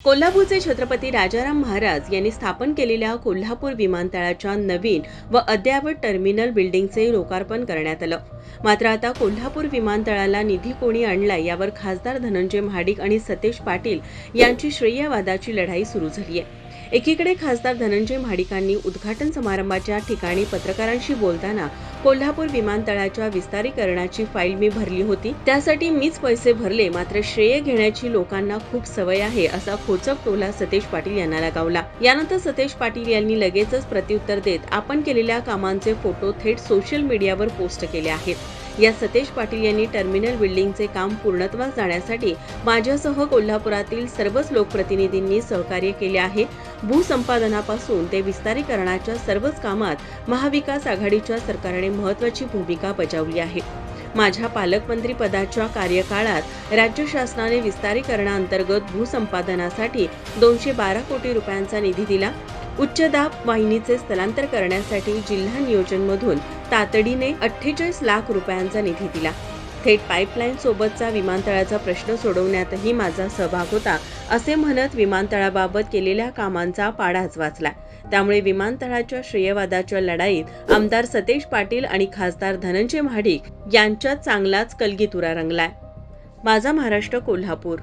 कोल्हापूरचे छत्रपती राजाराम महाराज यांनी स्थापन केलेल्या कोल्हापूर विमानतळाच्या नवीन व अद्ययावत टर्मिनल बिल्डिंगचे लोकार्पण करण्यात आलं। मात्र आता कोल्हापूर विमानतळाला निधी कोणी आणलाय यावर खासदार धनंजय महाडिक आणि सतेज पाटील यांची श्रेयवादाची लढाई सुरू झाली आहे। एकीकडे खासदार धनंजय महाडिकांनी उद्घाटन समारंभाच्या ठिकाणी पत्रकारांशी बोलताना कोल्हापूर विमानतळाच्या विस्तारीकरणाची फाईल मी भरली होती, त्यासाठी मीच पैसे भरले, मात्र श्रेय घेण्याची लोकांना खूप सवय आहे, असा खोचक टोला सतेज पाटील यांना लगावला। यानंतर सतेज पाटील यांनी लगेचच प्रत्युत्तर देत आपण केलेल्या कामांचे फोटो थेट सोशल मीडियावर पोस्ट केले आहेत। या सतेज पाटील यांनी टर्मिनल बिल्डिंगचे काम पूर्णत्वास जाण्यासाठी माझ्यासह कोल्हापुरातील सर्वच लोकप्रतिनिधींनी सहकार्य केले आहे। भूसंपादनापासून ते विस्तारीकरणाच्या सर्वच कामात महाविकास आघाडीच्या सरकारने महत्त्वाची भूमिका बजावली आहे। माझ्या पालकमंत्री पदाच्या कार्यकाळात राज्य शासनाने विस्तारीकरणाअंतर्गत भूसंपादनासाठी 212 कोटी रुपयांचा निधी दिला। उच्च दाब वाहिनीचे स्थलांतर करण्यासाठी जिल्हा नियोजनमधून तातडीने 48 लाख रुपयांचा निधी दिला। थेट पाईपलाईन सोबतचा विमानतळाचा प्रश्न सोडवण्यातही माझा सहभाग होता, असे म्हणत विमानतळाबाबत केलेल्या कामांचा पाढाच वाचला। त्यामुळे विमानतळाच्या श्रेयवादाच्या लढाईत आमदार सतेज पाटील आणि खासदार धनंजय महाडिक यांच्यात चांगलाच कलगीतुरा रंगलाय। माझा महाराष्ट्र, कोल्हापूर।